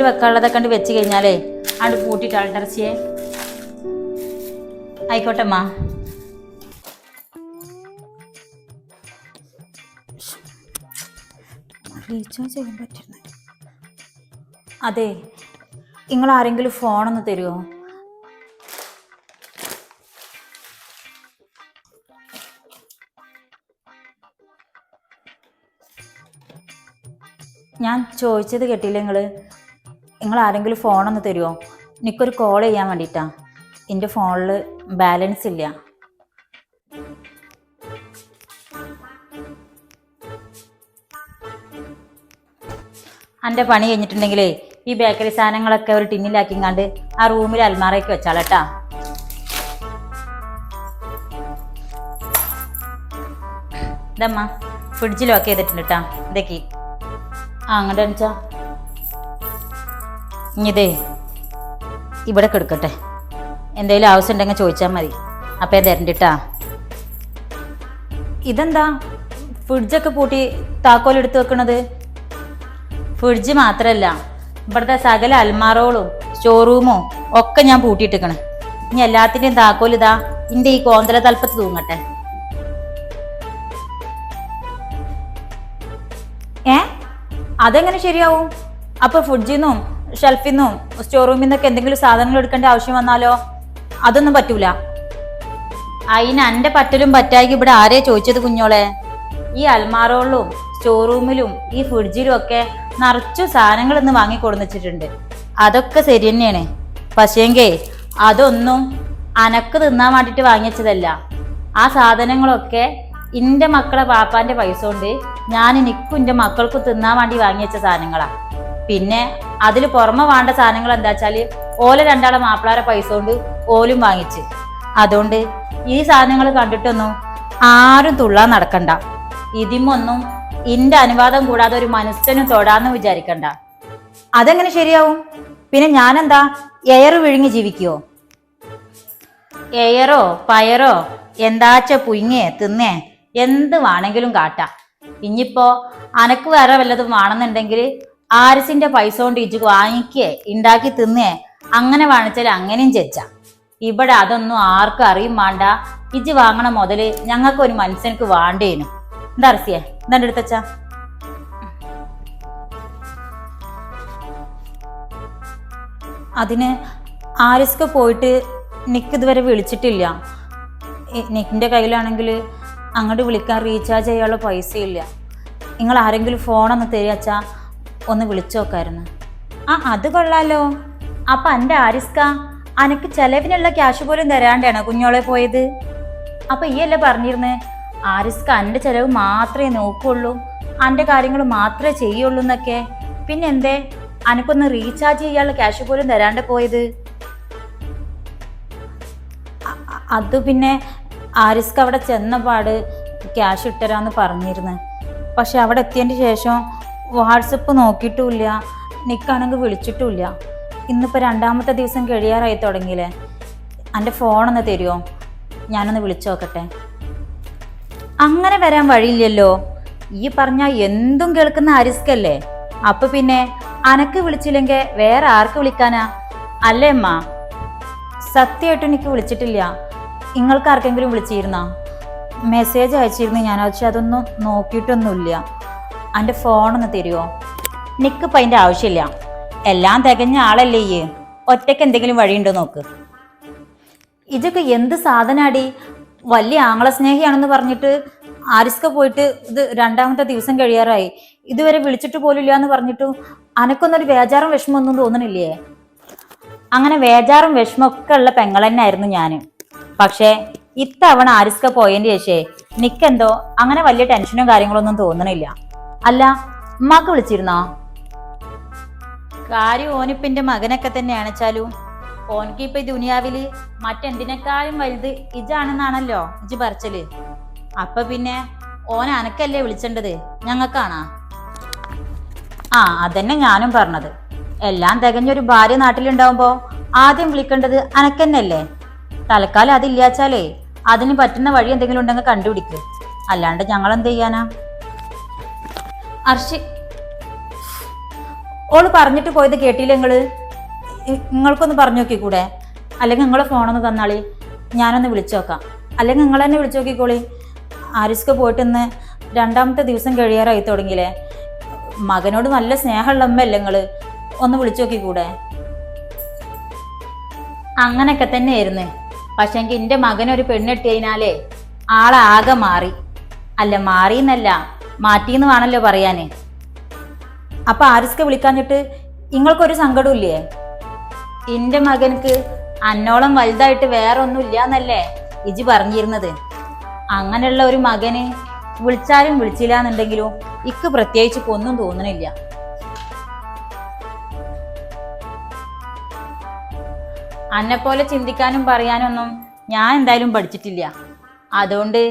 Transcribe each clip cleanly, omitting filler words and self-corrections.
വെക്കാനുള്ളതൊക്കെ കണ്ട് വെച്ച് കഴിഞ്ഞാലേ അത് പൂട്ടിയിട്ടാണ് ഇറച്ചിയെ. ആയിക്കോട്ടെമ്മ. റീചാർജ് ചെയ്യാൻ പറ്റുന്ന. അതെ, നിങ്ങൾ ആരെങ്കിലും ഫോണൊന്ന് തരുമോ? ഞാൻ ചോദിച്ചത് കേട്ടില്ല. നിങ്ങൾ ആരെങ്കിലും ഫോണൊന്ന് തരുമോ? എനിക്കൊരു കോൾ ചെയ്യാൻ വേണ്ടിയിട്ടാ. എൻ്റെ ഫോണിൽ ബാലൻസ് ഇല്ല. എൻ്റെ പണി കഴിഞ്ഞിട്ടുണ്ടെങ്കിലേ ഈ ബേക്കറി സാധനങ്ങളൊക്കെ ഒരു ടിന്നിലാക്കിങ്ങാണ്ട് ആ റൂമിൽ അൽമാറയ്ക്ക് വെച്ചാളട്ടാ. ഇതമ്മ ഫ്രിഡ്ജിൽ ലോക്ക് ചെയ്തിട്ടുണ്ട് കേട്ടാ. ഇതൊക്കെ അങ്ങോട്ട് അണിച്ചാ ഇനിതേ ഇവിടെ കിടക്കട്ടെ. എന്തെങ്കിലും ആവശ്യം ഉണ്ടെങ്കിൽ ചോദിച്ചാൽ മതി. അപ്പം ഞാൻ തരണ്ടിട്ടാ. ഇതെന്താ ഫ്രിഡ്ജൊക്കെ പൂട്ടി താക്കോലെടുത്ത് വെക്കണത്? ഫ്രിഡ്ജ് മാത്രമല്ല, ഇവിടുത്തെ സകല അൽമാറോളും സ്റ്റോറൂമും ഒക്കെ ഞാൻ പൂട്ടിയിട്ടിരിക്കണേ. ഇനി എല്ലാത്തിൻ്റെയും താക്കോൽ ഇതാ എൻ്റെ ഈ കോന്തല തലപ്പത്ത് തൂങ്ങട്ടെ. അതെങ്ങനെ ശരിയാവും? അപ്പൊ ഫ്രിഡ്ജിൽ നിന്നും ഷെൽഫിൽ നിന്നും സ്റ്റോർ റൂമിൽ നിന്നൊക്കെ എന്തെങ്കിലും സാധനങ്ങൾ എടുക്കേണ്ട ആവശ്യം വന്നാലോ? അതൊന്നും പറ്റൂല. അതിന് എൻ്റെ പറ്റലും പറ്റായി ഇവിടെ ആരെയാ ചോദിച്ചത് കുഞ്ഞോളെ? ഈ അൽമാറോളിലും സ്റ്റോർ റൂമിലും ഈ ഫ്രിഡ്ജിലും ഒക്കെ നിറച്ചു സാധനങ്ങൾ ഇന്ന് വാങ്ങിക്കൊടുന്ന് വെച്ചിട്ടുണ്ട്. അതൊക്കെ ശരി തന്നെയാണ്. പക്ഷേങ്കേ അതൊന്നും അനക്ക് തിന്നാൻ വേണ്ടിയിട്ട് വാങ്ങിച്ചതല്ല. ആ സാധനങ്ങളൊക്കെ എൻ്റെ മക്കളെ പാപ്പാന്റെ പൈസ കൊണ്ട് ഞാൻ എനിക്കും എൻ്റെ മക്കൾക്കും തിന്നാൻ വേണ്ടി വാങ്ങിച്ച സാധനങ്ങളാ. പിന്നെ അതിൽ പുറമെ വേണ്ട സാധനങ്ങൾ എന്താ വെച്ചാല് ഓല രണ്ടാളെ മാപ്പിളാരെ പൈസ കൊണ്ട് ഓലും വാങ്ങിച്ച്. അതുകൊണ്ട് ഈ സാധനങ്ങൾ കണ്ടിട്ടൊന്നും ആരും തുള്ളാൻ നടക്കണ്ട. ഇതിമൊന്നും എൻ്റെ അനുവാദം കൂടാതെ ഒരു മനുഷ്യനും തൊടാന്ന് വിചാരിക്കണ്ട. അതെങ്ങനെ ശരിയാവും? പിന്നെ ഞാനെന്താ എയർ വിഴുങ്ങി ജീവിക്കുവോ? എയറോ പയറോ എന്താച്ച പുയിങ്ങേ തിന്നേ എന്ത് വേണമെങ്കിലും കാട്ടാം. ഇനിയിപ്പോ അനക്ക് വേറെ വല്ലതും വേണമെന്നുണ്ടെങ്കിൽ ആരിസിന്റെ പൈസ കൊണ്ട് ഇജ് വാങ്ങിക്കേ ഉണ്ടാക്കി തിന്നേ അങ്ങനെ വാങ്ങിച്ചാൽ അങ്ങനെയും ചെച്ച. ഇവിടെ അതൊന്നും ആർക്കും അറിയും വേണ്ട. ഇജ് വാങ്ങണ മുതല് ഞങ്ങൾക്ക് ഒരു മനുഷ്യനക്ക് വേണ്ടേനു. എന്താ അറസിയേ എന്താ എടുത്തച്ചാ? അതിന് ആരിസ്ക്ക് പോയിട്ട് നിക്ക് ഇതുവരെ വിളിച്ചിട്ടില്ല. നിക്കിന്റെ കയ്യിലാണെങ്കിൽ അങ്ങോട്ട് വിളിക്കാൻ റീചാർജ് ചെയ്യാനുള്ള പൈസ ഇല്ല. നിങ്ങൾ ആരെങ്കിലും ഫോണൊന്ന് തരികച്ചാ ഒന്ന് വിളിച്ചു നോക്കായിരുന്നു. അത് കൊള്ളാലോ. അപ്പൊ എൻ്റെ ആരിസ്ക അനക്ക് ചെലവിനുള്ള ക്യാഷ് പോലും തരാണ്ടാണ് കുഞ്ഞോളെ പോയത്. അപ്പൊ ഈ അല്ലേ പറഞ്ഞിരുന്നേ ആരിസ്ക എൻ്റെ ചെലവ് മാത്രമേ നോക്കുള്ളൂ, എൻ്റെ കാര്യങ്ങൾ മാത്രമേ ചെയ്യുള്ളൂ എന്നൊക്കെ. പിന്നെ എന്തേ അനക്കൊന്ന് റീചാർജ് ചെയ്യാനുള്ള ക്യാഷ് പോലും തരാണ്ട് പോയത്? അത് പിന്നെ ആരിസ്ക അവിടെ ചെന്നപാട് ക്യാഷ് ഇട്ടരാന്ന് പറഞ്ഞിരുന്നു. പക്ഷെ അവിടെ എത്തിയതിന് ശേഷം വാട്സപ്പ് നോക്കിയിട്ടുമില്ല, നിക്കാണെങ്കിൽ വിളിച്ചിട്ടുമില്ല. ഇന്നിപ്പോൾ രണ്ടാമത്തെ ദിവസം കഴിയാറായി തുടങ്ങിയില്ലേ. എൻ്റെ ഫോണൊന്ന് തരുമോ? ഞാനൊന്ന് വിളിച്ചു നോക്കട്ടെ. അങ്ങനെ വരാൻ വഴിയില്ലല്ലോ. ഈ പറഞ്ഞ എന്തും കേൾക്കുന്ന ആരിസ്കല്ലേ. അപ്പൊ പിന്നെ അനക്ക് വിളിച്ചില്ലെങ്കിൽ വേറെ ആർക്ക് വിളിക്കാനാ? അല്ലേ അമ്മ? സത്യമായിട്ടും എനിക്ക് വിളിച്ചിട്ടില്ല. നിങ്ങൾക്ക് ആർക്കെങ്കിലും വിളിച്ചിരുന്നോ? മെസ്സേജ് അയച്ചിരുന്നു ഞാൻ. പക്ഷെ അതൊന്നും നോക്കിയിട്ടൊന്നുമില്ല. എൻ്റെ ഫോണൊന്ന് തരുമോ? നിക്കിപ്പോൾ അതിൻ്റെ ആവശ്യമില്ല. എല്ലാം തികഞ്ഞ ആളല്ലേ ഈ. ഒറ്റയ്ക്ക് എന്തെങ്കിലും വഴിയുണ്ടോ നോക്ക്. ഇതൊക്കെ എന്ത് സാധനാടി? വലിയ ആങ്ങള സ്നേഹിയാണെന്ന് പറഞ്ഞിട്ട് ആരിസ്ക പോയിട്ട് ഇത് രണ്ടാമത്തെ ദിവസം കഴിയാറായി, ഇതുവരെ വിളിച്ചിട്ട് പോലില്ല എന്ന് പറഞ്ഞിട്ടു അനക്കൊന്നൊരു വേജാറും വിഷമമൊന്നും തോന്നണില്ലേ? അങ്ങനെ വേജാറും വിഷമമൊക്കെ ഉള്ള പെങ്ങളെന്നായിരുന്നു ഞാൻ. പക്ഷേ ഇത്തവണ ആരിസ്ക പോയതിന്റെ ശേഷേ നിക്കെന്തോ അങ്ങനെ വലിയ ടെൻഷനും കാര്യങ്ങളൊന്നും തോന്നണില്ല. അല്ല ഉമ്മാക്ക് വിളിച്ചിരുന്നോ? കാര്യം ഓനിപ്പിന്റെ മകനൊക്കെ തന്നെയാണ് വെച്ചാലും ഓനക്ക് ഇപ്പൊ ഈ ദുനിയാവില് മറ്റെന്തിനേക്കാളും വലുത് ഇജാണെന്നാണല്ലോ ഇജ് പറച്ചല്. അപ്പൊ പിന്നെ ഓൻ അനക്കല്ലേ വിളിച്ചേണ്ടത്, ഞങ്ങൾക്കാണാ? അതന്നെ ഞാനും പറഞ്ഞത്. എല്ലാം തികഞ്ഞൊരു ഭാര്യ നാട്ടിലുണ്ടാവുമ്പോ ആദ്യം വിളിക്കേണ്ടത് അനക്കന്നല്ലേ. തൽക്കാലം അതില്ലാച്ചാലേ അതിന് പറ്റുന്ന വഴി എന്തെങ്കിലും ഉണ്ടെങ്കിൽ കണ്ടുപിടിക്ക്. അല്ലാണ്ട് ഞങ്ങൾ എന്ത് ചെയ്യാനാ? ഓള് പറഞ്ഞിട്ട് പോയത് കേട്ടില്ല നിങ്ങൾക്കൊന്ന് പറഞ്ഞു നോക്കിക്കൂടെ? അല്ലെങ്കിൽ നിങ്ങളെ ഫോണൊന്ന് തന്നാളി, ഞാനൊന്ന് വിളിച്ചു നോക്കാം. അല്ലെങ്കിൽ നിങ്ങൾ തന്നെ വിളിച്ചു നോക്കിക്കോളി. ആരിസ്ക പോയിട്ട് ഇന്ന് 2ാമത്തെ ദിവസം കഴിയാറായി തുടങ്ങിയില്ലേ. മകനോട് നല്ല സ്നേഹമുള്ള അമ്മയല്ലേ നിങ്ങള്, ഒന്ന് വിളിച്ചു നോക്കിക്കൂടെ? അങ്ങനൊക്കെ തന്നെയായിരുന്നു. പക്ഷെങ്കിൽ എൻ്റെ മകനൊരു പെണ്ണെട്ടി കഴിഞ്ഞാലേ ആളാകെ മാറി. അല്ല മാറിന്നല്ല, മാറ്റിന്ന് വേണല്ലോ പറയാന്. അപ്പൊ ആരിസ്ക വിളിക്കാഞ്ഞിട്ട് നിങ്ങൾക്കൊരു സങ്കടവും ഇല്ലേ? എൻ്റെ മകനക്ക് അന്നോളം വലുതായിട്ട് വേറെ ഒന്നും ഇല്ലാന്നല്ലേ ഇജി പറഞ്ഞിരുന്നത്. അങ്ങനെയുള്ള ഒരു മകന് വിളിച്ചാലും വിളിച്ചില്ല എന്നുണ്ടെങ്കിലും ഇക്ക് പ്രത്യേകിച്ച് ഒന്നും തോന്നണില്ല. അന്നെപ്പോലെ ചിന്തിക്കാനും പറയാനൊന്നും ഞാൻ എന്തായാലും പഠിച്ചിട്ടില്ല. അതുകൊണ്ട്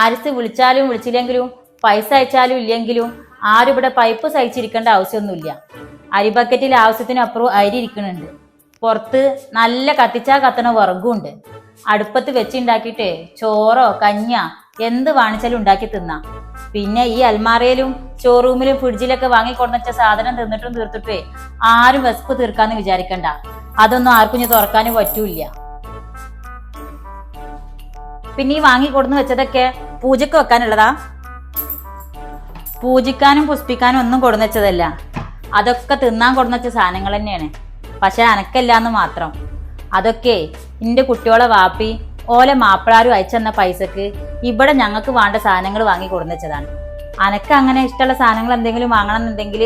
ആരിസ് വിളിച്ചാലും വിളിച്ചില്ലെങ്കിലും പൈസ അയച്ചാലും ഇല്ലെങ്കിലും ആരും ഇവിടെ പൈപ്പ് സഹിച്ചിരിക്കേണ്ട ആവശ്യമൊന്നുമില്ല. അരി ബക്കറ്റിൽ ആവശ്യത്തിനപ്പുറം അരി ഇരിക്കുന്നുണ്ട്. പുറത്ത് നല്ല കത്തിച്ചാ കത്തണ വിറകുണ്ട്. അടുപ്പത്ത് വെച്ചുണ്ടാക്കിയിട്ട് ചോറോ കഞ്ഞ എന്ത് വാണിച്ചാലും ഉണ്ടാക്കി തിന്നാം. പിന്നെ ഈ അൽമാറയിലും ഷോറൂമിലും ഫ്രിഡ്ജിലൊക്കെ വാങ്ങിക്കൊണ്ടുവച്ച സാധനം തിന്നിട്ടും തീർത്തിട്ടേ ആരും വിശപ്പ് തീർക്കാന്ന് വിചാരിക്കണ്ട. അതൊന്നും ആർക്കും ഇനി തുറക്കാനും പറ്റൂല. പിന്നെ ഈ വാങ്ങിക്കൊടുന്ന് വെച്ചതൊക്കെ പൂജക്ക് വെക്കാനുള്ളതാ. പൂജിക്കാനും പുഷ്പിക്കാനും ഒന്നും കൊടുന്നു വെച്ചതല്ല. അതൊക്കെ തിന്നാൻ കൊടുന്നു വെച്ച സാധനങ്ങൾ തന്നെയാണ്. പക്ഷെ അനക്കല്ലാന്ന് മാത്രം. അതൊക്കെ എൻ്റെ കുട്ടിയോളെ വാപ്പി ഓലെ മാപ്പിളാരും അയച്ചെന്ന പൈസക്ക് ഇവിടെ ഞങ്ങൾക്ക് വേണ്ട സാധനങ്ങൾ വാങ്ങി കൊടുന്നു വെച്ചതാണ്. അനക്ക് അങ്ങനെ ഇഷ്ടമുള്ള സാധനങ്ങൾ എന്തെങ്കിലും വാങ്ങണം എന്നുണ്ടെങ്കിൽ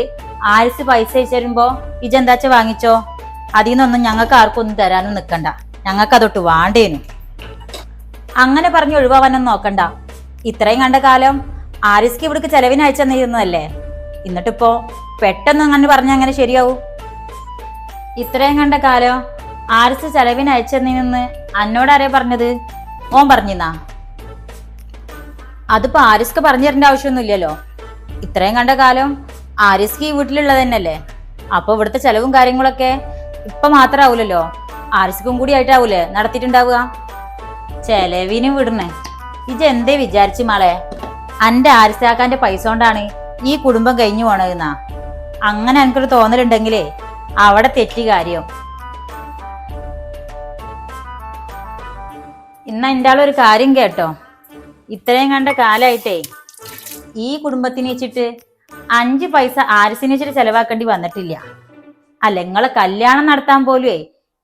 ആരിസ് പൈസ അയച്ചു തരുമ്പോ ഇജെന്താച്ച വാങ്ങിച്ചോ. അതിൽ നിന്നൊന്നും ഞങ്ങൾക്ക് ആർക്കും ഒന്നും തരാനും നിൽക്കണ്ട. ഞങ്ങൾക്ക് അതൊട്ട് വേണ്ടേനു. അങ്ങനെ പറഞ്ഞ് ഒഴിവാവാനൊന്നും നോക്കണ്ട. ഇത്രയും കണ്ട കാലം ആരിസ്ക്ക് ഇവിടേക്ക് ചെലവിന് അയച്ചെന്നിരുന്നതല്ലേ. എന്നിട്ടിപ്പോ പെട്ടെന്ന് അങ്ങനെ പറഞ്ഞാൽ അങ്ങനെ ശരിയാവൂ? ഇത്രയും കണ്ട കാലം ആരിസ് ചെലവിന് അയച്ചെന്നിന്ന് അന്നോടാരേ പറഞ്ഞത്? ഓൻ പറഞ്ഞിന്നാ? അതിപ്പോ ആരിസ്ക്ക് പറഞ്ഞു തരേണ്ട ആവശ്യമൊന്നുമില്ലല്ലോ. ഇത്രയും കണ്ട കാലം ആരിസ്ക്ക് ഈ വീട്ടിലുള്ളത് തന്നെയല്ലേ. അപ്പൊ ഇവിടുത്തെ ചെലവും കാര്യങ്ങളൊക്കെ ഇപ്പൊ മാത്രാവൂലല്ലോ, ആരിസ്ക്കും കൂടി ആയിട്ടാവൂലേ നടത്തിയിട്ടുണ്ടാവുക. ചെലവിന് വിടണേ ഇജ് എന്തേ വിചാരിച്ചു മാളെ? അന്റെ ആരിസാക്കാന്റെ പൈസ കൊണ്ടാണ് ഈ കുടുംബം കഴിഞ്ഞു പോണതെന്നാ? അങ്ങനെ എനിക്കൊരു തോന്നലുണ്ടെങ്കിലേ അവിടെ തെറ്റി കാര്യം. ഇന്ന എൻ്റെ ആളൊരു കാര്യം കേട്ടോ. ഇത്രയും കണ്ട കാലായിട്ടേ ഈ കുടുംബത്തിന് വെച്ചിട്ട് 5 പൈസ ആരിസിന് വെച്ചിട്ട് ചെലവാക്കേണ്ടി വന്നിട്ടില്ല. അല്ല നിങ്ങളെ കല്യാണം നടത്താൻ പോലുവേ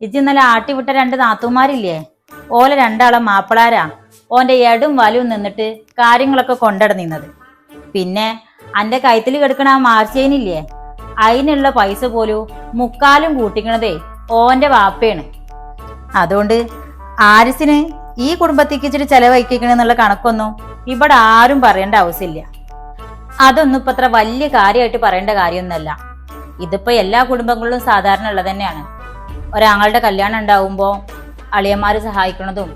ഇജ് ഇന്നലെ ആട്ടിവിട്ട 2 നാത്തൂമാരില്ലേ, ഓലെ 2 മാപ്പിളാരാ ഓന്റെ എടും വലും നിന്നിട്ട് കാര്യങ്ങളൊക്കെ കൊണ്ടടന്നിന്നത്. പിന്നെ അന്റെ കൈത്തിൽ കിടക്കണ ആ മാർച്ചേനില്ലേ, അതിനുള്ള പൈസ പോലും 3/4 കൂട്ടിക്കണതേ ഓന്റെ വാപ്പയാണ്. അതുകൊണ്ട് ആരിസിന് ഈ കുടുംബത്തേക്ക് ഇച്ചിരി ചെലവഴിക്കണെന്നുള്ള കണക്കൊന്നും ഇവിടെ ആരും പറയേണ്ട ആവശ്യമില്ല. അതൊന്നും ഇപ്പൊ അത്ര വലിയ കാര്യമായിട്ട് പറയേണ്ട കാര്യമൊന്നുമല്ല. ഇതിപ്പോ എല്ലാ കുടുംബങ്ങളിലും സാധാരണ ഉള്ളത് തന്നെയാണ്. ഒരാങ്ങളുടെ കല്യാണം ഉണ്ടാവുമ്പോ അളിയന്മാര് സഹായിക്കണതും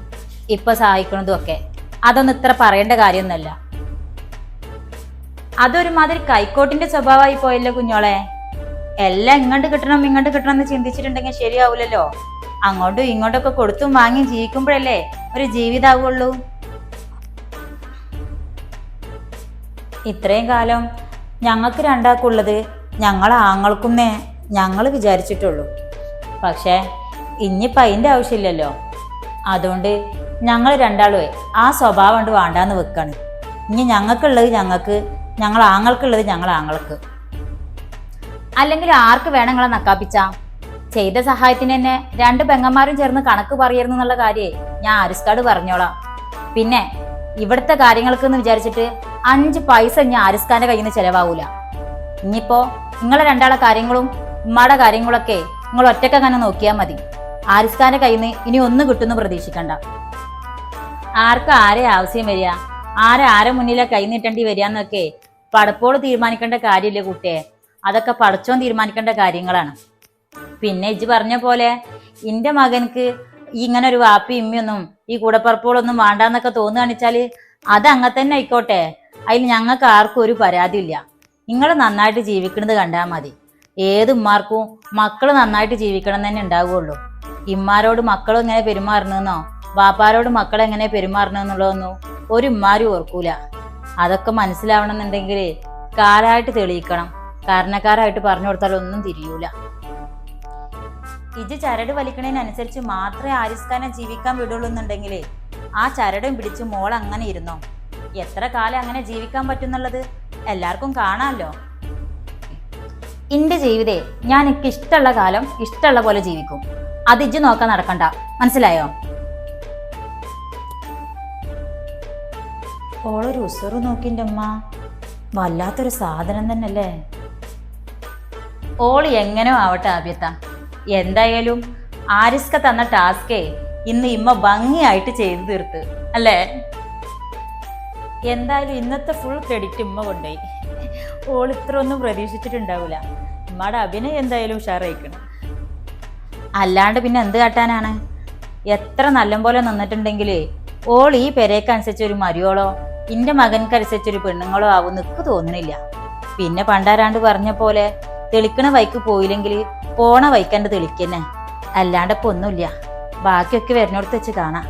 ഇപ്പൊ സഹായിക്കണതും ഒക്കെ അതൊന്നും ഇത്ര പറയേണ്ട കാര്യമൊന്നുമല്ല. അതൊരുമാതിരി കൈക്കോട്ടിന്റെ സ്വഭാവമായി പോയല്ലോ കുഞ്ഞോളെ. എല്ലാം ഇങ്ങോട്ട് കിട്ടണം എന്ന് ചിന്തിച്ചിട്ടുണ്ടെങ്കിൽ ശരിയാവൂലല്ലോ. അങ്ങോട്ടും ഇങ്ങോട്ടൊക്കെ കൊടുത്തും വാങ്ങിയും ജീവിക്കുമ്പോഴല്ലേ ഒരു ജീവിതാവുള്ളൂ. ഇത്രയും കാലം ഞങ്ങൾക്ക് 2ആൾക്കുള്ളത് ഞങ്ങളെ ആങ്ങൾക്കുന്നേ ഞങ്ങൾ വിചാരിച്ചിട്ടുള്ളൂ. പക്ഷെ ഇനിയിപ്പോൾ അതിൻ്റെ ആവശ്യമില്ലല്ലോ. അതുകൊണ്ട് ഞങ്ങൾ 2ആളുമേ ആ സ്വഭാവം കൊണ്ട് വേണ്ടാന്ന് വെക്കാണ്. ഇനി ഞങ്ങൾക്കുള്ളത് ഞങ്ങൾക്ക്, ഞങ്ങൾ ആങ്ങൾക്കുള്ളത് ഞങ്ങൾ ആങ്ങൾക്ക്. അല്ലെങ്കിൽ ആർക്ക് വേണം നിങ്ങളെ നക്കാപ്പിച്ച? ചെയ്ത സഹായത്തിന് തന്നെ 2 പെങ്ങന്മാരും ചേർന്ന് കണക്ക് പറയായിരുന്നു എന്നുള്ള കാര്യേ ഞാൻ ആരിസ്കാട് പറഞ്ഞോളാം. പിന്നെ ഇവിടുത്തെ കാര്യങ്ങൾക്ക് എന്ന് വിചാരിച്ചിട്ട് 5 പൈസ ഇനി ആരിസ്കാന്റെ കയ്യിൽ നിന്ന് ചെലവാവൂല. ഇനിയിപ്പോ നിങ്ങളെ 2ആളെ കാര്യങ്ങളും ഉമ്മയുടെ കാര്യങ്ങളൊക്കെ നിങ്ങൾ ഒറ്റക്കങ്ങനെ നോക്കിയാൽ മതി. ആരിസ്കാന്റെ കയ്യിൽ നിന്ന് ഇനി ഒന്നും കിട്ടുന്നു പ്രതീക്ഷിക്കണ്ട. ആർക്ക് ആരെ ആവശ്യം വരിക, ആരെ മുന്നിലെ കൈ നീട്ടേണ്ടി വരിക എന്നൊക്കെ പടപ്പോള് തീരുമാനിക്കേണ്ട കാര്യമില്ലേ കുട്ടിയെ. അതൊക്കെ പടച്ചോൻ തീരുമാനിക്കേണ്ട കാര്യങ്ങളാണ്. പിന്നെ ഇജ്ജ് പറഞ്ഞ പോലെ എൻ്റെ മകനക്ക് ഇങ്ങനെ ഒരു വാപ്പി ഇമ്മയൊന്നും ഈ കൂടപ്പറപ്പുകളൊന്നും വേണ്ടാന്നൊക്കെ തോന്നുകയാണെച്ചാല് അത് അങ്ങനെ തന്നെ ആയിക്കോട്ടെ. അതിൽ ഞങ്ങൾക്ക് ആർക്കും ഒരു പരാതിയില്ല. നിങ്ങൾ നന്നായിട്ട് ജീവിക്കുന്നത് കണ്ടാൽ മതി. ഏത് ഉമ്മാർക്കും മക്കള് നന്നായിട്ട് ജീവിക്കണം തന്നെ ഉണ്ടാവുകയുള്ളൂ. ഇമ്മാരോട് മക്കളും എങ്ങനെ പെരുമാറണമെന്നോ വാപ്പാരോട് മക്കളെങ്ങനെ പെരുമാറണമെന്നുള്ളതൊന്നും ഒരു ഉമ്മാരും ഓർക്കൂല. അതൊക്കെ മനസ്സിലാവണം എന്നുണ്ടെങ്കിൽ കാലമായിട്ട് തെളിയിക്കണം. കാരണക്കാരായിട്ട് പറഞ്ഞു കൊടുത്താലൊന്നും തിരിയൂല. ഇജ് ചരട് വലിക്കണതിനനുസരിച്ച് മാത്രമേ ആരിസ് ഖാനെ ജീവിക്കാൻ വിടുള്ളൂ എന്നുണ്ടെങ്കിലേ ആ ചരടും പിടിച്ച് മോൾ അങ്ങനെ ഇരുന്നോ. എത്ര കാലം അങ്ങനെ ജീവിക്കാൻ പറ്റുന്നുള്ളത് എല്ലാവർക്കും കാണാമല്ലോ. എന്റെ ജീവിതേ ഞാൻ എനിക്ക് ഇഷ്ടമുള്ള കാലം ഇഷ്ടമുള്ള പോലെ ജീവിക്കും. അത് ഇജ്ജ് നോക്കാൻ നടക്കണ്ട, മനസ്സിലായോ? ഓളൊരു ഉസറ് നോക്കിൻ്റെ അമ്മ, വല്ലാത്തൊരു സാധനം തന്നെയല്ലേ. ഓള് എങ്ങനെയോ ആവട്ടെ ആഭ്യത്ത, എന്തായാലും ആരിസ്ക തന്ന ടാസ്കേ ഇന്ന് ഇമ്മ ഭംഗിയായിട്ട് ചെയ്തു തീർത്ത് അല്ലേ. എന്തായാലും ഇന്നത്തെ ഫുൾ ക്രെഡിറ്റ് ഉമ്മ കൊണ്ടുപോയി. ഓൾ ഇത്ര ഒന്നും പ്രതീക്ഷിച്ചിട്ടുണ്ടാവില്ല. ഉമ്മയുടെ അഭിനയം എന്തായാലും ഉഷാറായിക്കണം. അല്ലാണ്ട് പിന്നെ എന്ത് കാട്ടാനാണ്? എത്ര നല്ലപോലെ നിന്നിട്ടുണ്ടെങ്കിലേ ഓൾ ഈ പെരേക്കനുസരിച്ച് ഒരു മരിയോളോ ഇന്റെ മകൻക്കനുസരിച്ചൊരു പെണ്ണുങ്ങളോ ആവും നിക്ക് തോന്നണില്ല. പിന്നെ പണ്ടാരാണ്ട് പറഞ്ഞ പോലെ തെളിക്കണ വൈക്ക് പോയില്ലെങ്കിൽ പോണ വൈക്കണ്ട് തെളിക്കന്നെ, അല്ലാണ്ട് ഇപ്പൊ ഒന്നുമില്ല. ബാക്കിയൊക്കെ വരുന്നിടത്ത് വെച്ച് കാണാം.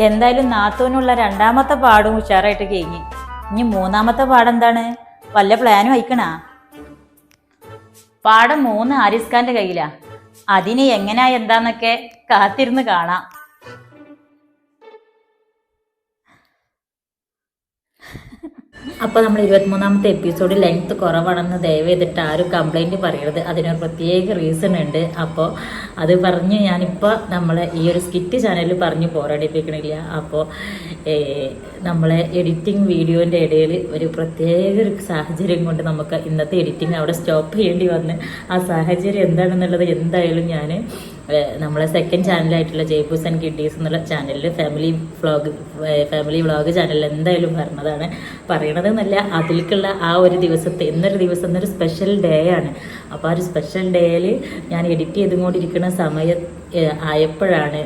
എന്തായാലും നാത്തൂനുള്ള രണ്ടാമത്തെ പാടും ഉഷാറായിട്ട് കഴിഞ്ഞ്. ഇനി മൂന്നാമത്തെ പാടെന്താണ്? വല്ല പ്ലാനും അയക്കണ? പാടം 3 ആരിസ് ഖാന്റെ കയ്യിലാ. അതിന് എങ്ങനെയാ എന്താന്നൊക്കെ കാത്തിരുന്ന് കാണാം. അപ്പോൾ നമ്മൾ 23ാമത്തെ എപ്പിസോഡ് ലെങ്ത് കുറവാണെന്ന് ദയവ് ചെയ്തിട്ട് ആരും കംപ്ലൈൻറ്റ് പറയരുത്. അതിനൊരു പ്രത്യേക റീസൺ ഉണ്ട്. അപ്പോൾ അത് പറഞ്ഞ് ഞാനിപ്പോൾ നമ്മളെ ഈ ഒരു സ്കിറ്റ് ചാനലിൽ പറഞ്ഞ് പോരാടിപ്പിക്കണില്ല. അപ്പോൾ നമ്മളെ എഡിറ്റിംഗ് വീഡിയോൻ്റെ ഇടയിൽ ഒരു പ്രത്യേക ഒരു സാഹചര്യം കൊണ്ട് നമുക്ക് ഇന്നത്തെ എഡിറ്റിംഗ് അവിടെ സ്റ്റോപ്പ് ചെയ്യേണ്ടി വന്ന്. ആ സാഹചര്യം എന്താണെന്നുള്ളത് എന്തായാലും ഞാൻ നമ്മളെ സെക്കൻഡ് ചാനലായിട്ടുള്ള ജയ്പൂസ് ആൻഡ് കിഡീസ് എന്നുള്ള ചാനലിൽ ഫാമിലി വ്ളോഗ് ചാനലിൽ എന്തായാലും പറഞ്ഞതാണ്. പറയണതെന്നല്ല, അതിലേക്കുള്ള ആ ഒരു ദിവസത്തെ ഇന്നൊരു സ്പെഷ്യൽ ഡേ ആണ്. അപ്പോൾ ആ ഒരു സ്പെഷ്യൽ ഡേയിൽ ഞാൻ എഡിറ്റ് ചെയ്തുകൊണ്ടിരിക്കുന്ന സമയം ആയപ്പോഴാണ്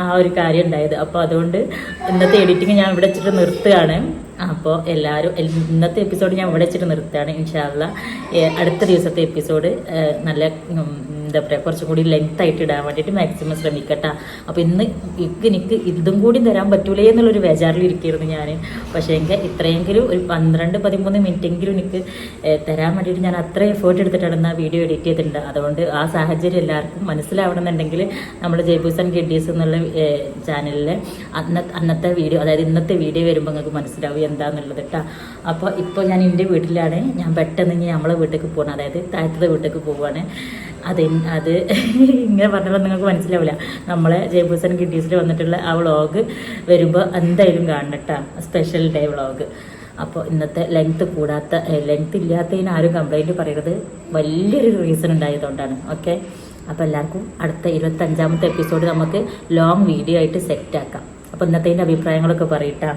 ആ ഒരു കാര്യം ഉണ്ടായത്. അപ്പോൾ അതുകൊണ്ട് ഇന്നത്തെ എഡിറ്റിങ് ഞാൻ ഇവിടെ വെച്ചിട്ട് നിർത്തുകയാണ്. അപ്പോൾ എല്ലാവരും ഇന്നത്തെ എപ്പിസോഡ് ഞാൻ ഇവിടെ വെച്ചിട്ട് നിർത്തുകയാണ്. ഇൻഷാ അല്ലാഹ് അടുത്ത ദിവസത്തെ എപ്പിസോഡ് നല്ല എന്താ പറയുക കുറച്ചും കൂടി ലെങ്ത് ആയിട്ട് ഇടാൻ വേണ്ടിയിട്ട് മാക്സിമം ശ്രമിക്കട്ടെ. അപ്പോൾ ഇന്ന് എനിക്ക് ഇതും കൂടി തരാൻ പറ്റൂലേ എന്നുള്ളൊരു ബേജാറിലിരിക്കുകയായിരുന്നു ഞാൻ. പക്ഷേ എങ്കിൽ ഇത്രയെങ്കിലും ഒരു 12-13 മിനിറ്റെങ്കിലും എനിക്ക് തരാൻ വേണ്ടിയിട്ട് ഞാൻ അത്ര എഫേർട്ട് എടുത്തിട്ടാണ് ആ വീഡിയോ എഡിറ്റ് ചെയ്തിട്ടുണ്ട്. അതുകൊണ്ട് ആ സാഹചര്യം എല്ലാവർക്കും മനസ്സിലാവണമെന്നുണ്ടെങ്കിൽ നമ്മൾ ജയ്പൂസ് ആൻഡ് കിഡീസ് എന്നുള്ള ചാനലിലെ അന്നത്തെ വീഡിയോ, അതായത് ഇന്നത്തെ വീഡിയോ വരുമ്പോൾ നിങ്ങൾക്ക് മനസ്സിലാവും എന്താണെന്നുള്ളത് കേട്ടോ. അപ്പോൾ ഇപ്പോൾ ഞാൻ എൻ്റെ വീട്ടിലാണ്. ഞാൻ പെട്ടെന്ന് ഇനി നമ്മളെ വീട്ടിലേക്ക് പോകണം, അതായത് താഴത്തെ വീട്ടിലേക്ക് പോവുകയാണ്. അത് ഇങ്ങനെ പറഞ്ഞാൽ നിങ്ങൾക്ക് മനസ്സിലാവില്ല. നമ്മളെ ജയ്പൂസ് ആൻഡ് കിഡീസിൽ വന്നിട്ടുള്ള ആ വ്ളോഗ് വരുമ്പോൾ എന്തായാലും കാണണം കേട്ടോ, സ്പെഷ്യൽ ഡേ വ്ളോഗ്. അപ്പോൾ ഇന്നത്തെ ലെങ്ത് ഇല്ലാത്തതിന് ആരും കംപ്ലൈൻറ്റ് പറയരുത്. വലിയൊരു റീസൺ ഉണ്ടായതുകൊണ്ടാണ്. ഓക്കെ, അപ്പോൾ എല്ലാവർക്കും അടുത്ത 25ാമത്തെ എപ്പിസോഡ് നമുക്ക് ലോങ് വീഡിയോ ആയിട്ട് സെറ്റാക്കാം. അപ്പോൾ ഇന്നത്തെ അഭിപ്രായങ്ങളൊക്കെ പറയട്ടാ.